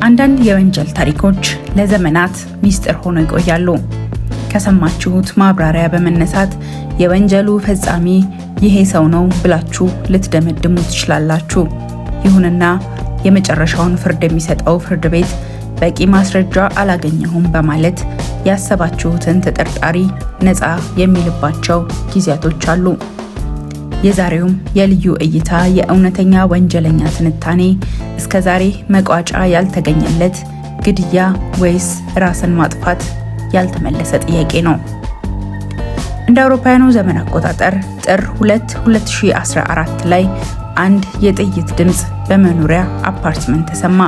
አንዳንድ የወንጀል ታሪኮች ለዘመናት ሚስጥር ሆነው ይቆያሉ። ከሰማችሁት ማብራሪያ በመነሳት የወንጀሉ ፈጻሚ ይሄ ሰው ነው ብላችሁ ልትደመድሙ ትችላላችሁ። ይሁንና የመጨረሻውን ፍርድ የሚሰጠው ፍርድ ቤት በቂ ማስረጃ አላገኘሁም በማለት ያሰባችሁትን ተጠርጣሪ ነፃ የሚልባቸው ጊዜያቶች አሉ። የዛሬውም የልዩ እይታ የእውነተኛ ወንጀለኛ ትንታኔ እስከዛሬ መቋጫ ያልተገኘለት ግድያ ወይስ ራስን ማጥፋት ያልተመለሰ ጥያቄ ነው። እንደ አውሮፓውያኑ ዘመን አቆጣጠር ጥር 2 2014 ላይ አንድ የጥይት ድምፅ በመኖሪያ አፓርትመንት ተሰማ።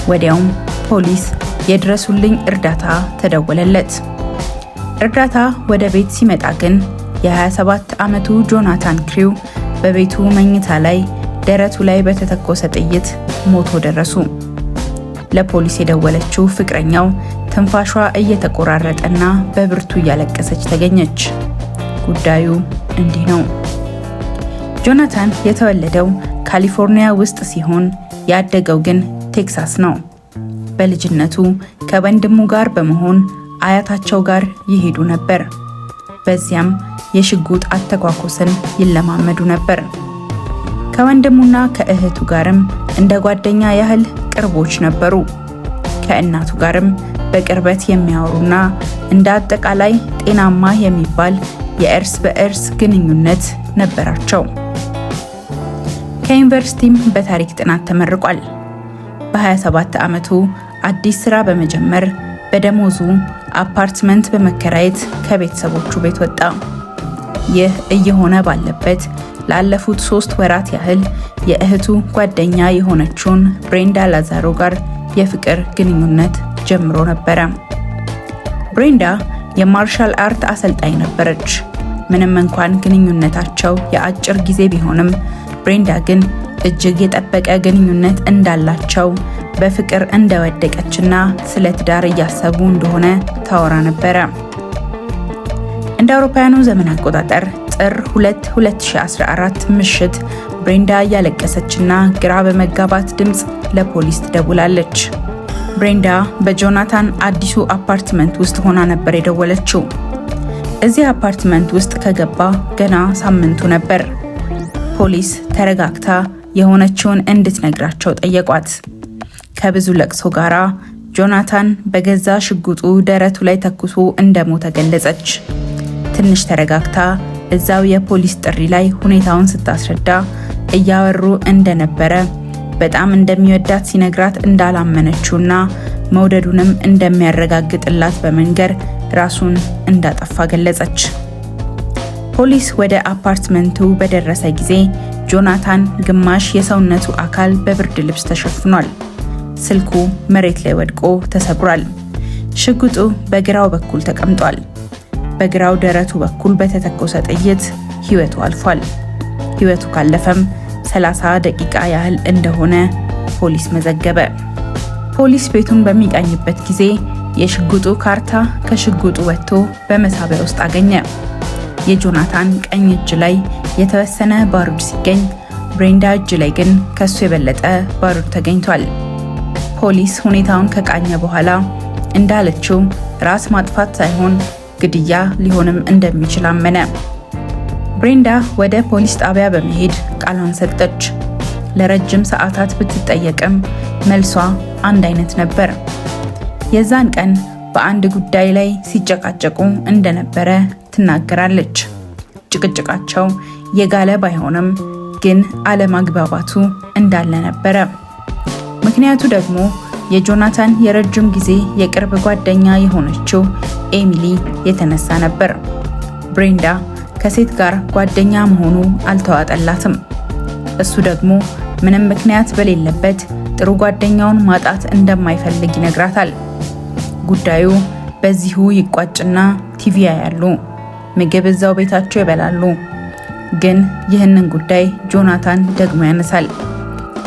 ወዲያውም ፖሊስ የድረሱልኝ እርዳታ ተደወለለት። እርዳታ ወደ ቤት ሲመጣ ግን የ27 ዓመቱ ጆናታን ክሪው በቤቱ መኝታ ላይ ደረቱ ላይ በተተኮሰ ጥይት ሞቶ ደረሱ። ለፖሊስ የደወለችው ፍቅረኛው ትንፋሿ እየተቆራረጠና በብርቱ እያለቀሰች ተገኘች። ጉዳዩ እንዲህ ነው። ጆናታን የተወለደው ካሊፎርኒያ ውስጥ ሲሆን ያደገው ግን ቴክሳስ ነው። በልጅነቱ ከወንድሙ ጋር በመሆን አያታቸው ጋር ይሄዱ ነበር። በዚያም የሽጉጥ አተኳኮስን ይለማመዱ ነበር። ከወንድሙና ከእህቱ ጋርም እንደ ጓደኛ ያህል ቅርቦች ነበሩ። ከእናቱ ጋርም በቅርበት የሚያወሩና እንደ አጠቃላይ ጤናማ የሚባል የእርስ በእርስ ግንኙነት ነበራቸው። ከዩኒቨርሲቲም በታሪክ ጥናት ተመርቋል። በ27 ዓመቱ አዲስ ስራ በመጀመር በደሞዙ አፓርትመንት በመከራየት ከቤተሰቦቹ ቤት ወጣ። ይህ እየሆነ ባለበት ላለፉት 3 ወራት ያህል የእህቱ ጓደኛ የሆነችውን ብሬንዳ ላዛሮ ጋር የፍቅር ግንኙነት ጀምሮ ነበረ። ብሬንዳ የማርሻል አርት አሰልጣኝ ነበረች። ምንም እንኳን ግንኙነታቸው የአጭር ጊዜ ቢሆንም ብሬንዳ ግን እጅግ የጠበቀ ግንኙነት እንዳላቸው፣ በፍቅር እንደወደቀችና ስለ ትዳር እያሰቡ እንደሆነ ታወራ ነበረ። እንደ አውሮፓውያኑ ዘመን አቆጣጠር ጥር 2 2014 ምሽት ብሬንዳ እያለቀሰችና ግራ በመጋባት ድምፅ ለፖሊስ ትደውላለች። ብሬንዳ በጆናታን አዲሱ አፓርትመንት ውስጥ ሆና ነበር የደወለችው። እዚህ አፓርትመንት ውስጥ ከገባ ገና ሳምንቱ ነበር። ፖሊስ ተረጋግታ የሆነችውን እንድትነግራቸው ጠየቋት። ከብዙ ለቅሶ ጋራ ጆናታን በገዛ ሽጉጡ ደረቱ ላይ ተኩሶ እንደሞተ ገለጸች። ትንሽ ተረጋግታ እዛው የፖሊስ ጥሪ ላይ ሁኔታውን ስታስረዳ እያወሩ እንደነበረ፣ በጣም እንደሚወዳት ሲነግራት እንዳላመነችውና መውደዱንም እንደሚያረጋግጥላት በመንገር ራሱን እንዳጠፋ ገለጸች። ፖሊስ ወደ አፓርትመንቱ በደረሰ ጊዜ ጆናታን ግማሽ የሰውነቱ አካል በብርድ ልብስ ተሸፍኗል። ስልኩ መሬት ላይ ወድቆ ተሰብሯል። ሽጉጡ በግራው በኩል ተቀምጧል። በግራው ደረቱ በኩል በተተኮሰ ጥይት ህይወቱ አልፏል። ህይወቱ ካለፈም 30 ደቂቃ ያህል እንደሆነ ፖሊስ መዘገበ። ፖሊስ ቤቱን በሚቃኝበት ጊዜ የሽጉጡ ካርታ ከሽጉጡ ወጥቶ በመሳቢያ ውስጥ አገኘ። የጆናታን ቀኝ እጅ ላይ የተወሰነ ባሩድ ሲገኝ፣ ብሬንዳ እጅ ላይ ግን ከሱ የበለጠ ባሩድ ተገኝቷል። ፖሊስ ሁኔታውን ከቃኘ በኋላ እንዳለችው ራስ ማጥፋት ሳይሆን ግድያ ሊሆንም እንደሚችል አመነ። ብሬንዳ ወደ ፖሊስ ጣቢያ በመሄድ ቃሏን ሰጠች። ለረጅም ሰዓታት ብትጠየቅም መልሷ አንድ አይነት ነበር። የዛን ቀን በአንድ ጉዳይ ላይ ሲጨቃጨቁ እንደነበረ ትናገራለች። ጭቅጭቃቸው የጋለ ባይሆንም ግን አለመግባባቱ እንዳለ ነበረ። ምክንያቱ ደግሞ የጆናታን የረጅም ጊዜ የቅርብ ጓደኛ የሆነችው ኤሚሊ የተነሳ ነበር። ብሬንዳ ከሴት ጋር ጓደኛ መሆኑ አልተዋጠላትም። እሱ ደግሞ ምንም ምክንያት በሌለበት ጥሩ ጓደኛውን ማጣት እንደማይፈልግ ይነግራታል። ጉዳዩ በዚሁ ይቋጭና ቲቪ ያያሉ፣ ምግብ እዛው ቤታቸው ይበላሉ። ግን ይህንን ጉዳይ ጆናታን ደግሞ ያነሳል።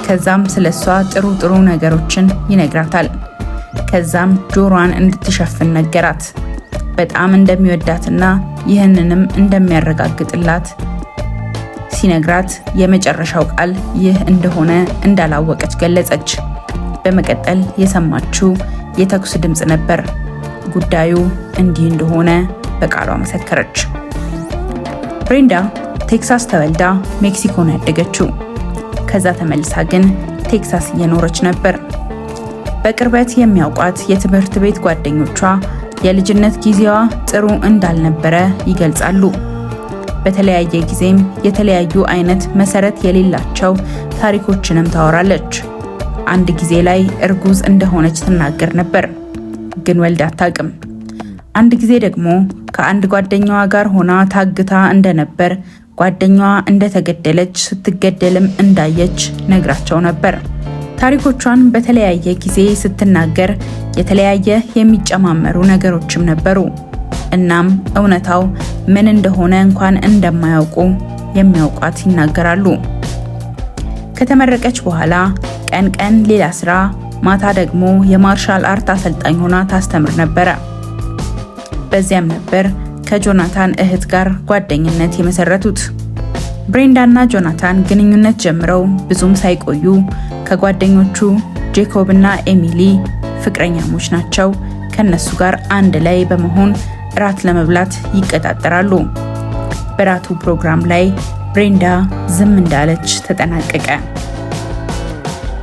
ከዛም ስለሷ ጥሩ ነገሮችን ይነግራታል። ከዛም ጆሮዋን እንድትሸፍን ነገራት። በጣም እንደሚወዳትና ይህንንም እንደሚያረጋግጥላት ሲነግራት የመጨረሻው ቃል ይህ እንደሆነ እንዳላወቀች ገለጸች። በመቀጠል የሰማችው የተኩስ ድምፅ ነበር። ጉዳዩ እንዲህ እንደሆነ በቃሏ መሰከረች። ብሬንዳ ቴክሳስ ተወልዳ ሜክሲኮ ነው ያደገችው። ከዛ ተመልሳ ግን ቴክሳስ እየኖረች ነበር። በቅርበት የሚያውቋት የትምህርት ቤት ጓደኞቿ የልጅነት ጊዜዋ ጥሩ እንዳልነበረ ይገልጻሉ። በተለያየ ጊዜም የተለያዩ አይነት መሰረት የሌላቸው ታሪኮችንም ታወራለች። አንድ ጊዜ ላይ እርጉዝ እንደሆነች ትናገር ነበር፣ ግን ወልዳ አታውቅም። አንድ ጊዜ ደግሞ ከአንድ ጓደኛዋ ጋር ሆና ታግታ እንደነበር፣ ጓደኛዋ እንደተገደለች ስትገደልም እንዳየች ነግራቸው ነበር። ታሪኮቿን በተለያየ ጊዜ ስትናገር የተለያየ የሚጨማመሩ ነገሮችም ነበሩ። እናም እውነታው ምን እንደሆነ እንኳን እንደማያውቁ የሚያውቋት ይናገራሉ። ከተመረቀች በኋላ ቀን ቀን ሌላ ስራ፣ ማታ ደግሞ የማርሻል አርት አሰልጣኝ ሆና ታስተምር ነበረ። በዚያም ነበር ከጆናታን እህት ጋር ጓደኝነት የመሰረቱት። ብሬንዳና ጆናታን ግንኙነት ጀምረው ብዙም ሳይቆዩ ከጓደኞቹ ጄኮብ እና ኤሚሊ ፍቅረኛሞች ናቸው። ከነሱ ጋር አንድ ላይ በመሆን እራት ለመብላት ይቀጣጠራሉ። በራቱ ፕሮግራም ላይ ብሬንዳ ዝም እንዳለች ተጠናቀቀ።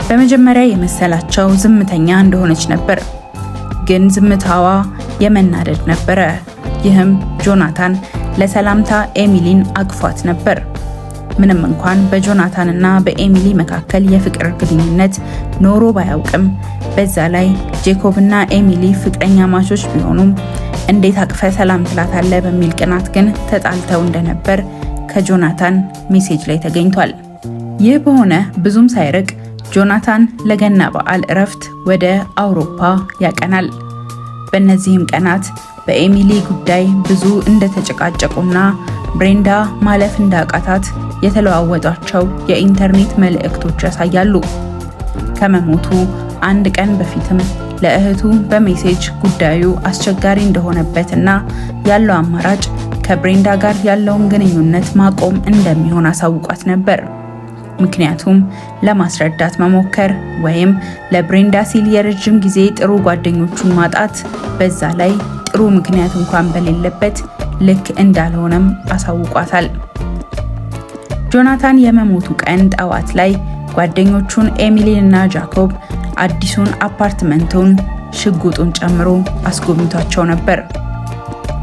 በመጀመሪያ የመሰላቸው ዝምተኛ እንደሆነች ነበር፣ ግን ዝምታዋ የመናደድ ነበረ። ይህም ጆናታን ለሰላምታ ኤሚሊን አቅፏት ነበር። ምንም እንኳን በጆናታን እና በኤሚሊ መካከል የፍቅር ግንኙነት ኖሮ ባያውቅም፣ በዛ ላይ ጄኮብ እና ኤሚሊ ፍቅረኛ ማቾች ቢሆኑም እንዴት አቅፈ ሰላም ትላታለህ በሚል ቅናት ግን ተጣልተው እንደነበር ከጆናታን ሜሴጅ ላይ ተገኝቷል። ይህ በሆነ ብዙም ሳይርቅ ጆናታን ለገና በዓል እረፍት ወደ አውሮፓ ያቀናል። በእነዚህም ቀናት በኤሚሊ ጉዳይ ብዙ እንደተጨቃጨቁና ብሬንዳ ማለፍ እንዳቃታት የተለዋወጧቸው የኢንተርኔት መልእክቶች ያሳያሉ። ከመሞቱ አንድ ቀን በፊትም ለእህቱ በሜሴጅ ጉዳዩ አስቸጋሪ እንደሆነበትና ያለው አማራጭ ከብሬንዳ ጋር ያለውን ግንኙነት ማቆም እንደሚሆን አሳውቋት ነበር። ምክንያቱም ለማስረዳት መሞከር ወይም ለብሬንዳ ሲል የረጅም ጊዜ ጥሩ ጓደኞቹን ማጣት፣ በዛ ላይ ጥሩ ምክንያት እንኳን በሌለበት ልክ እንዳልሆነም አሳውቋታል። ጆናታን የመሞቱ ቀን ጠዋት ላይ ጓደኞቹን ኤሚሊን እና ጃኮብ አዲሱን አፓርትመንቱን ሽጉጡን ጨምሮ አስጎብኝቷቸው ነበር።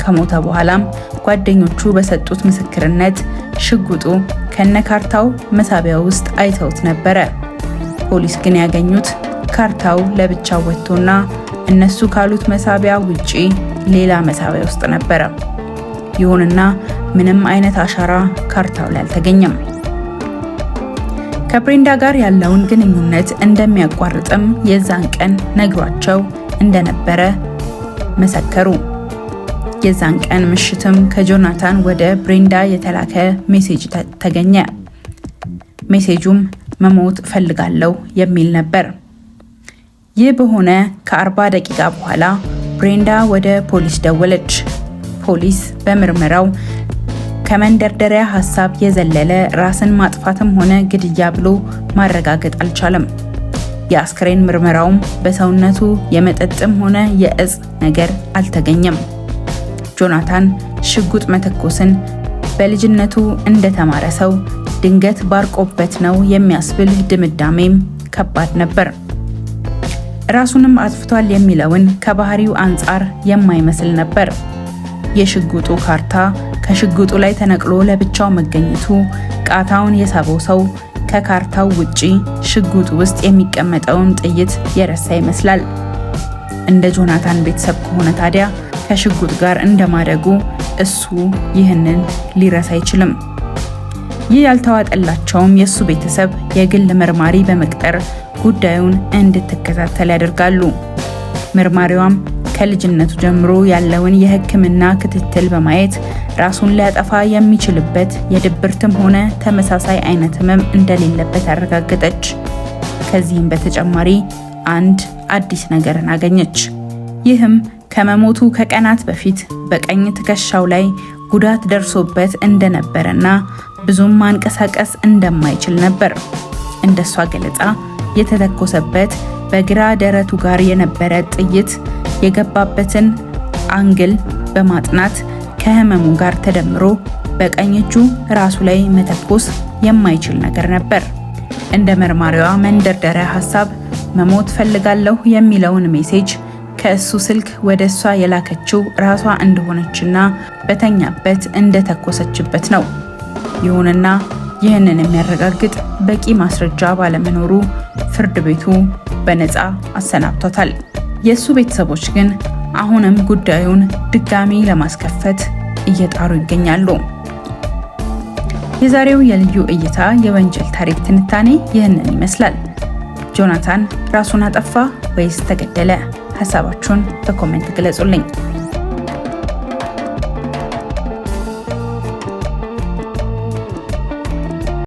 ከሞተ በኋላም ጓደኞቹ በሰጡት ምስክርነት ሽጉጡ ከነካርታው መሳቢያ ውስጥ አይተውት ነበረ። ፖሊስ ግን ያገኙት ካርታው ለብቻው ወጥቶና እነሱ ካሉት መሳቢያ ውጪ ሌላ መሳቢያ ውስጥ ነበረ። ይሁንና ምንም አይነት አሻራ ካርታው ላይ አልተገኘም። ከብሬንዳ ጋር ያለውን ግንኙነት እንደሚያቋርጥም የዛን ቀን ነግሯቸው እንደነበረ መሰከሩ። የዛን ቀን ምሽትም ከጆናታን ወደ ብሬንዳ የተላከ ሜሴጅ ተገኘ። ሜሴጁም መሞት እፈልጋለሁ የሚል ነበር። ይህ በሆነ ከ40 ደቂቃ በኋላ ብሬንዳ ወደ ፖሊስ ደወለች። ፖሊስ በምርመራው ከመንደርደሪያ ሐሳብ የዘለለ ራስን ማጥፋትም ሆነ ግድያ ብሎ ማረጋገጥ አልቻለም። የአስክሬን ምርመራውም በሰውነቱ የመጠጥም ሆነ የእጽ ነገር አልተገኘም። ጆናታን ሽጉጥ መተኮስን በልጅነቱ እንደተማረ ሰው ድንገት ባርቆበት ነው የሚያስብል ድምዳሜም ከባድ ነበር። ራሱንም አጥፍቷል የሚለውን ከባህሪው አንጻር የማይመስል ነበር። የሽጉጡ ካርታ ከሽጉጡ ላይ ተነቅሎ ለብቻው መገኘቱ ቃታውን የሳበው ሰው ከካርታው ውጪ ሽጉጡ ውስጥ የሚቀመጠውን ጥይት የረሳ ይመስላል። እንደ ጆናታን ቤተሰብ ከሆነ ታዲያ ከሽጉጥ ጋር እንደማደጉ እሱ ይህንን ሊረሳ አይችልም። ይህ ያልተዋጠላቸውም የእሱ ቤተሰብ የግል መርማሪ በመቅጠር ጉዳዩን እንድትከታተል ያደርጋሉ። መርማሪዋም ከልጅነቱ ጀምሮ ያለውን የሕክምና ክትትል በማየት ራሱን ሊያጠፋ የሚችልበት የድብርትም ሆነ ተመሳሳይ አይነት ህመም እንደሌለበት አረጋገጠች። ከዚህም በተጨማሪ አንድ አዲስ ነገርን አገኘች። ይህም ከመሞቱ ከቀናት በፊት በቀኝ ትከሻው ላይ ጉዳት ደርሶበት እንደነበረና ብዙም ማንቀሳቀስ እንደማይችል ነበር። እንደሷ ገለጻ የተተኮሰበት በግራ ደረቱ ጋር የነበረ ጥይት የገባበትን አንግል በማጥናት ከህመሙ ጋር ተደምሮ በቀኝ እጁ ራሱ ላይ መተኮስ የማይችል ነገር ነበር። እንደ መርማሪዋ መንደርደሪያ ሐሳብ መሞት ፈልጋለሁ የሚለውን ሜሴጅ ከእሱ ስልክ ወደ እሷ የላከችው ራሷ እንደሆነችና በተኛበት እንደተኮሰችበት ነው። ይሁንና ይህንን የሚያረጋግጥ በቂ ማስረጃ ባለመኖሩ ፍርድ ቤቱ በነፃ አሰናብቷታል። የእሱ ቤተሰቦች ግን አሁንም ጉዳዩን ድጋሚ ለማስከፈት እየጣሩ ይገኛሉ። የዛሬው የልዩ እይታ የወንጀል ታሪክ ትንታኔ ይህንን ይመስላል። ጆናታን ራሱን አጠፋ ወይስ ተገደለ? ሐሳባችሁን በኮሜንት ግለጹልኝ።